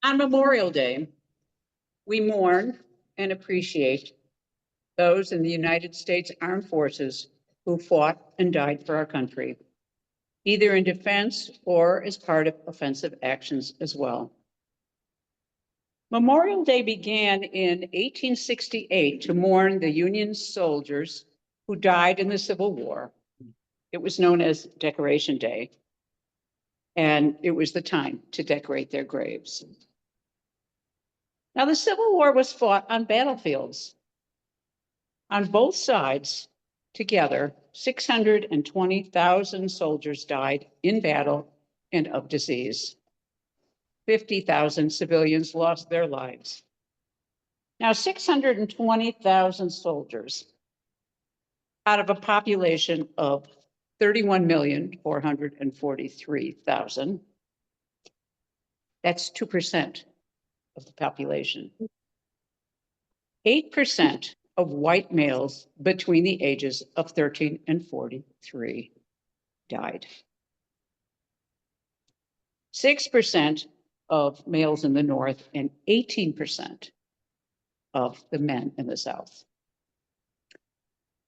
On Memorial Day, we mourn and appreciate those in the United States Armed Forces who fought and died for our country, either in defense or as part of offensive actions as well. Memorial Day began in 1868 to mourn the Union soldiers who died in the Civil War. It was known as Decoration Day, and it was the time to decorate their graves. Now, the Civil War was fought on battlefields. On both sides, together, 620,000 soldiers died in battle and of disease. 50,000 civilians lost their lives. Now, 620,000 soldiers out of a population of 31,443,000. That's 2% of the population. 8% of white males between the ages of 13 and 43 died. 6% of males in the North and 18% of the men in the South.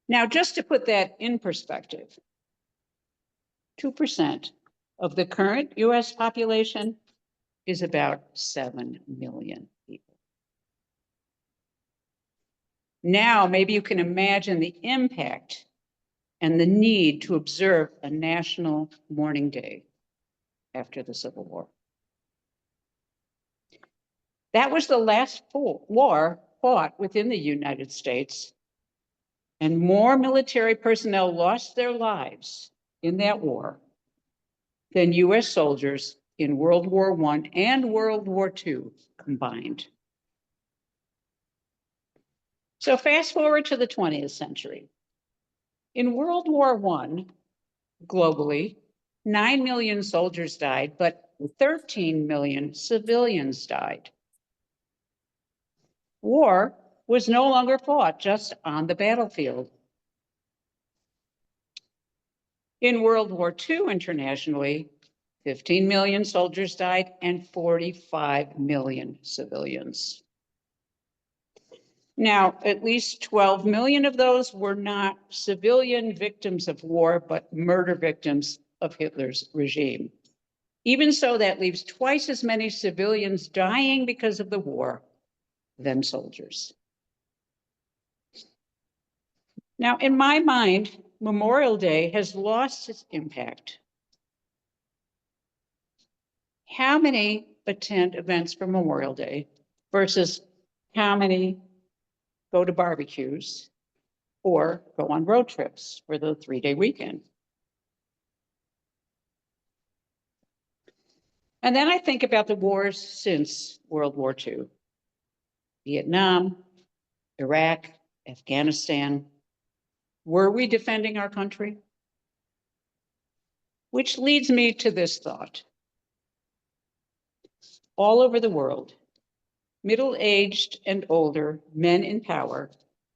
Now, just to put that in perspective, 2% of the current US population is about 7 million people. Now, maybe you can imagine the impact and the need to observe a national mourning day after the Civil War. That was the last war fought within the United States, and more military personnel lost their lives in that war than US soldiers in World War I and World War II combined. So fast forward to the 20th century. In World War I, globally, 9 million soldiers died, but 13 million civilians died. War was no longer fought just on the battlefield. In World War II internationally, 15 million soldiers died and 45 million civilians. Now, at least 12 million of those were not civilian victims of war, but murder victims of Hitler's regime. Even so, that leaves twice as many civilians dying because of the war than soldiers. Now, in my mind, Memorial Day has lost its impact. How many attend events for Memorial Day versus how many go to barbecues or go on road trips for the 3-day weekend? And then I think about the wars since World War II. Vietnam, Iraq, Afghanistan. Were we defending our country? Which leads me to this thought. All over the world, middle-aged and older men in power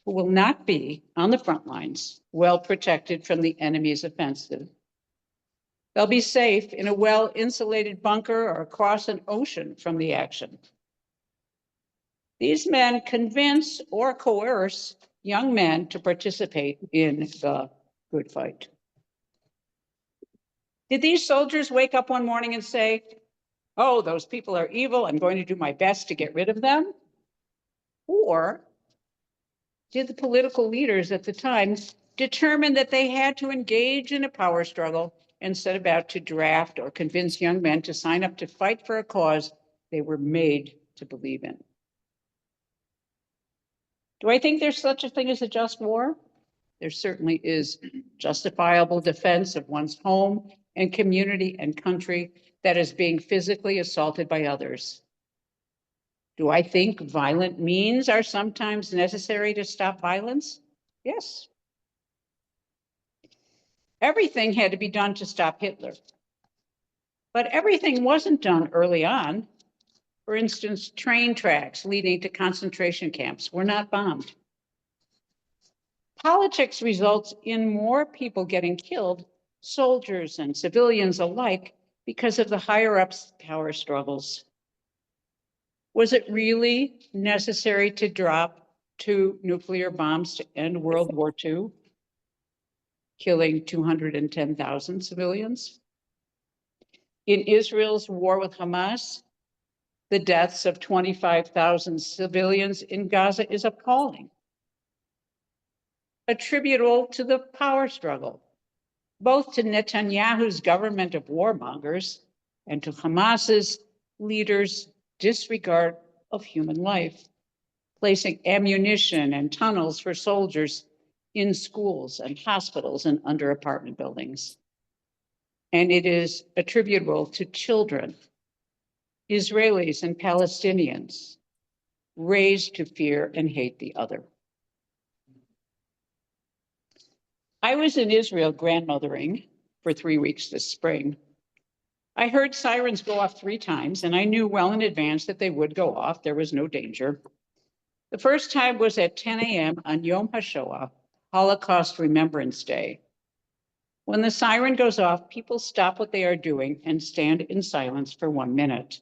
who will not be on the front lines, well protected from the enemy's offensive. They'll be safe in a well-insulated bunker or across an ocean from the action. These men convince or coerce young men to participate in the good fight. Did these soldiers wake up one morning and say, oh, those people are evil, I'm going to do my best to get rid of them? Or did the political leaders at the time determine that they had to engage in a power struggle and set about to draft or convince young men to sign up to fight for a cause they were made to believe in? Do I think there's such a thing as a just war? There certainly is justifiable defense of one's home and community and country that is being physically assaulted by others. Do I think violent means are sometimes necessary to stop violence? Yes. Everything had to be done to stop Hitler. But everything wasn't done early on. For instance, train tracks leading to concentration camps were not bombed. Politics results in more people getting killed, soldiers and civilians alike, because of the higher-ups' power struggles. Was it really necessary to drop 2 nuclear bombs to end World War II, killing 210,000 civilians? In Israel's war with Hamas, the deaths of 25,000 civilians in Gaza is appalling, attributable to the power struggle, both to Netanyahu's government of warmongers and to Hamas's leaders' disregard of human life, placing ammunition and tunnels for soldiers in schools and hospitals and under apartment buildings. And it is attributable to children, Israelis and Palestinians, raised to fear and hate the other. I was in Israel grandmothering for 3 weeks this spring. I heard sirens go off 3 times, and I knew well in advance that they would go off. There was no danger. The first time was at 10 a.m. on Yom HaShoah, Holocaust Remembrance Day. When the siren goes off, people stop what they are doing and stand in silence for 1 minute.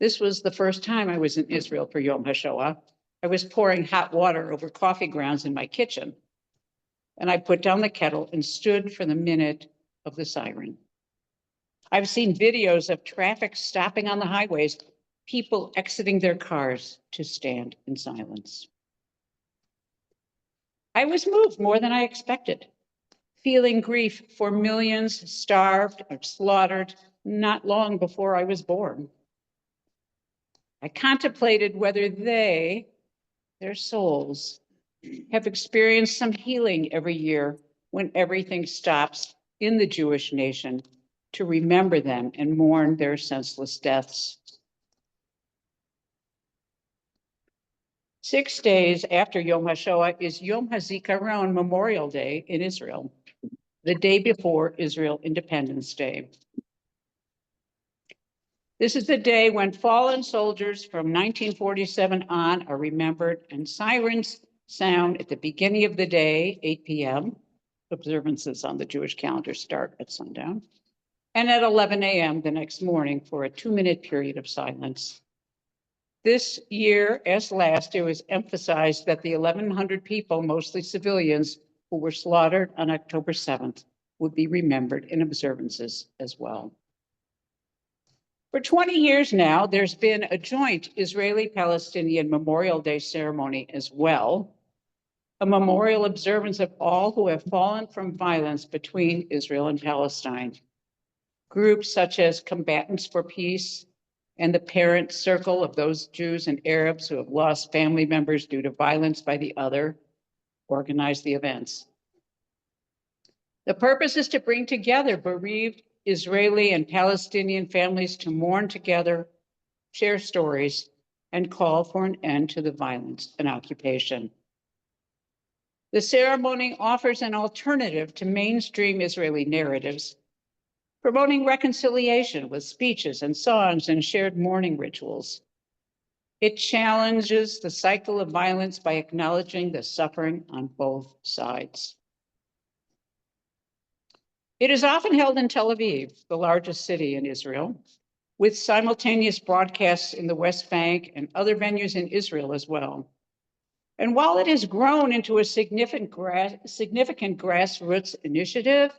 This was the first time I was in Israel for Yom HaShoah. I was pouring hot water over coffee grounds in my kitchen, and I put down the kettle and stood for the minute of the siren. I've seen videos of traffic stopping on the highways, people exiting their cars to stand in silence. I was moved more than I expected, feeling grief for millions starved or slaughtered not long before I was born. I contemplated whether their souls, have experienced some healing every year when everything stops in the Jewish nation to remember them and mourn their senseless deaths. 6 days after Yom HaShoah is Yom HaZikaron, Memorial Day in Israel, the day before Israel Independence Day. This is the day when fallen soldiers from 1947 on are remembered, and sirens sound at the beginning of the day, 8 p.m. Observances on the Jewish calendar start at sundown, and at 11 a.m. the next morning for a 2-minute period of silence. This year, as last, it was emphasized that the 1,100 people, mostly civilians, who were slaughtered on October 7th would be remembered in observances as well. For 20 years now, there's been a joint Israeli-Palestinian Memorial Day ceremony as well, a memorial observance of all who have fallen from violence between Israel and Palestine. Groups such as Combatants for Peace and the Parent Circle of those Jews and Arabs who have lost family members due to violence by the other organize the events. The purpose is to bring together bereaved Israeli and Palestinian families to mourn together, share stories, and call for an end to the violence and occupation. The ceremony offers an alternative to mainstream Israeli narratives, promoting reconciliation with speeches and songs and shared mourning rituals. It challenges the cycle of violence by acknowledging the suffering on both sides. It is often held in Tel Aviv, the largest city in Israel, with simultaneous broadcasts in the West Bank and other venues in Israel as well. And while it has grown into a significant grassroots initiative,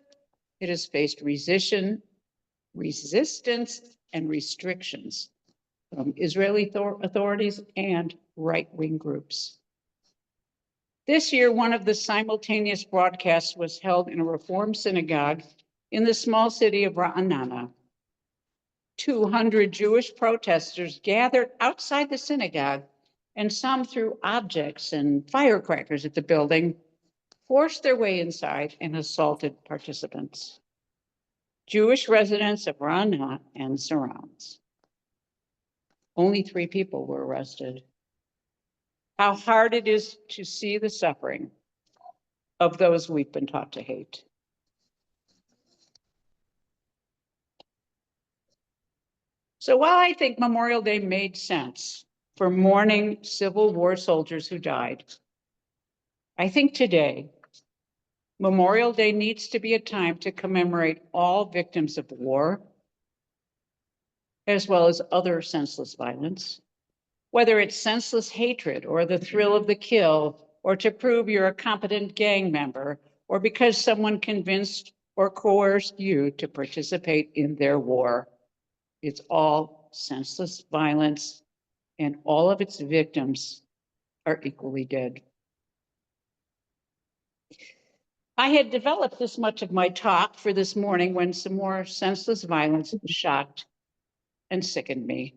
it has faced resistance and restrictions from Israeli authorities and right-wing groups. This year, one of the simultaneous broadcasts was held in a Reform synagogue in the small city of Ra'anana. 200 Jewish protesters gathered outside the synagogue, and some threw objects and firecrackers at the building, forced their way inside, and assaulted participants. Jewish residents of Ra'anana and surrounds. Only 3 people were arrested. How hard it is to see the suffering of those we've been taught to hate. So while I think Memorial Day made sense for mourning Civil War soldiers who died, I think today, Memorial Day needs to be a time to commemorate all victims of war, as well as other senseless violence, whether it's senseless hatred or the thrill of the kill, or to prove you're a competent gang member, or because someone convinced or coerced you to participate in their war. It's all senseless violence, and all of its victims are equally dead. I had developed this much of my talk for this morning when some more senseless violence shocked and sickened me.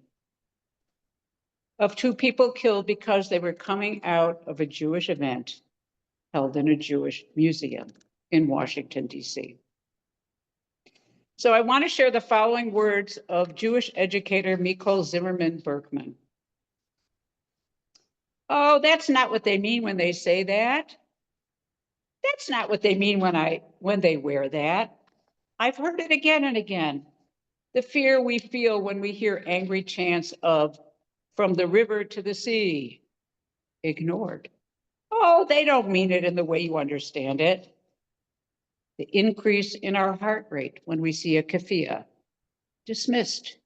Of two people killed because they were coming out of a Jewish event held in a Jewish museum in Washington, D.C. So I want to share the following words of Jewish educator Mikol Zimmerman Berkman. Oh, that's not what they mean when they say that. That's not what they mean when they wear that. I've heard it again and again. The fear we feel when we hear angry chants of "from the river to the sea," ignored. Oh, they don't mean it in the way you understand it. The increase in our heart rate when we see a keffiyeh, dismissed.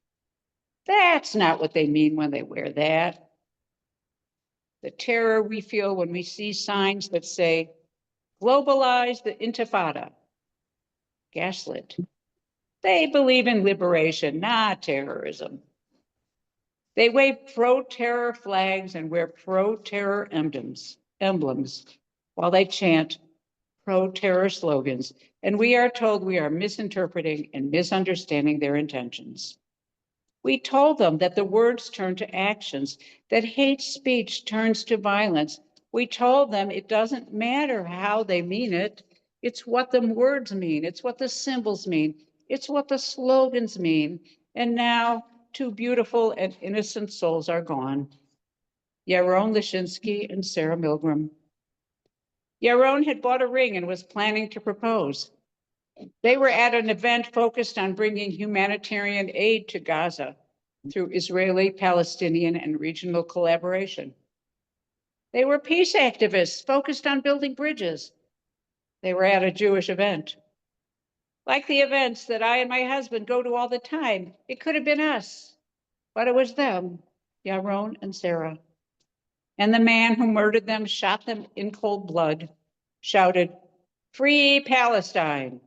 That's not what they mean when they wear that. The terror we feel when we see signs that say, globalize the intifada, gaslit. They believe in liberation, not terrorism. They wave pro-terror flags and wear pro-terror emblems while they chant pro-terror slogans, and we are told we are misinterpreting and misunderstanding their intentions. We told them that the words turn to actions, that hate speech turns to violence. We told them it doesn't matter how they mean it. It's what the words mean. It's what the symbols mean. It's what the slogans mean. And now 2 beautiful and innocent souls are gone. Yaron Lashinsky and Sarah Milgram. Yaron had bought a ring and was planning to propose. They were at an event focused on bringing humanitarian aid to Gaza through Israeli, Palestinian, and regional collaboration. They were peace activists focused on building bridges. They were at a Jewish event. Like the events that I and my husband go to all the time, it could have been us, but it was them, Yaron and Sarah. And the man who murdered them shot them in cold blood, shouted, "Free Palestine."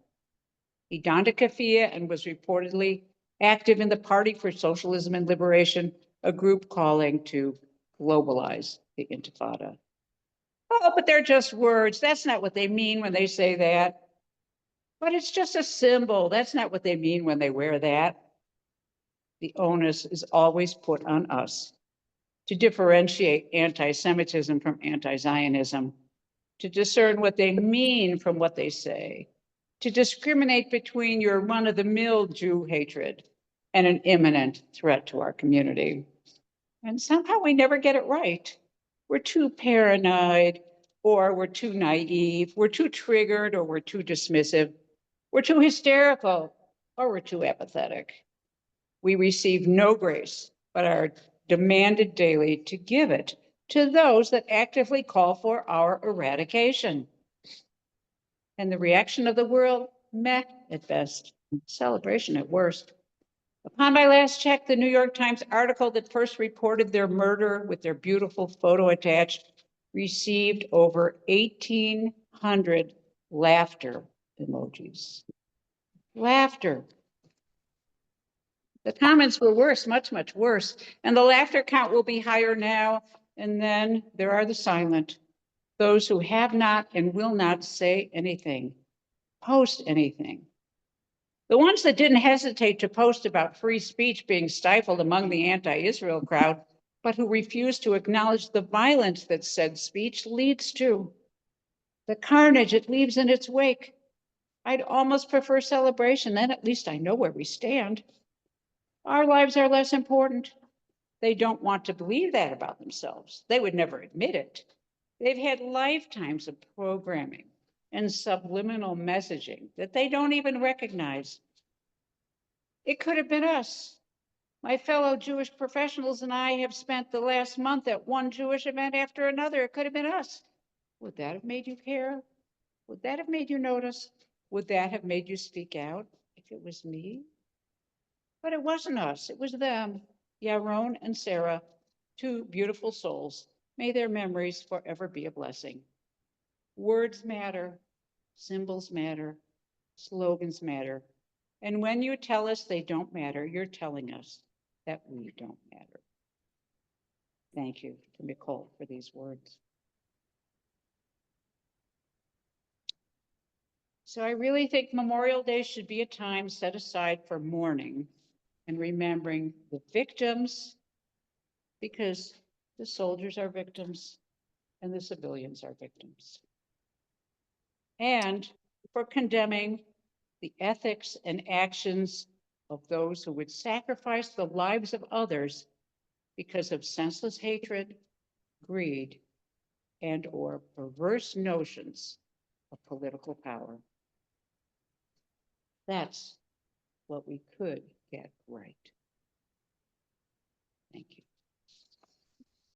He donned a keffiyeh and was reportedly active in the Party for Socialism and Liberation, a group calling to globalize the Intifada. Oh, but they're just words. That's not what they mean when they say that. But it's just a symbol. That's not what they mean when they wear that. The onus is always put on us to differentiate anti-Semitism from anti-Zionism, to discern what they mean from what they say, to discriminate between your run-of-the-mill Jew hatred and an imminent threat to our community. And somehow we never get it right. We're too paranoid, or we're too naive, we're too triggered, or we're too dismissive, we're too hysterical, or we're too apathetic. We receive no grace, but are demanded daily to give it to those that actively call for our eradication. And the reaction of the world, meh at best, celebration at worst. Upon my last check, the New York Times article that first reported their murder with their beautiful photo attached received over 1,800 laughter emojis. Laughter. The comments were worse, much, much worse. And the laughter count will be higher now. And then there are the silent, those who have not and will not say anything, post anything. The ones that didn't hesitate to post about free speech being stifled among the anti-Israel crowd, but who refused to acknowledge the violence that said speech leads to, the carnage it leaves in its wake. I'd almost prefer celebration, then at least I know where we stand. Our lives are less important. They don't want to believe that about themselves. They would never admit it. They've had lifetimes of programming and subliminal messaging that they don't even recognize. It could have been us. My fellow Jewish professionals and I have spent the last month at one Jewish event after another. It could have been us. Would that have made you care? Would that have made you notice? Would that have made you speak out if it was me? But it wasn't us, it was them. Yaron and Sarah, two beautiful souls. May their memories forever be a blessing. Words matter, symbols matter, slogans matter. And when you tell us they don't matter, you're telling us that we don't matter. Thank you to Nicole for these words. So I really think Memorial Day should be a time set aside for mourning and remembering the victims, because the soldiers are victims and the civilians are victims. And for condemning the ethics and actions of those who would sacrifice the lives of others because of senseless hatred, greed, and or perverse notions of political power. That's what we could get right. Thank you.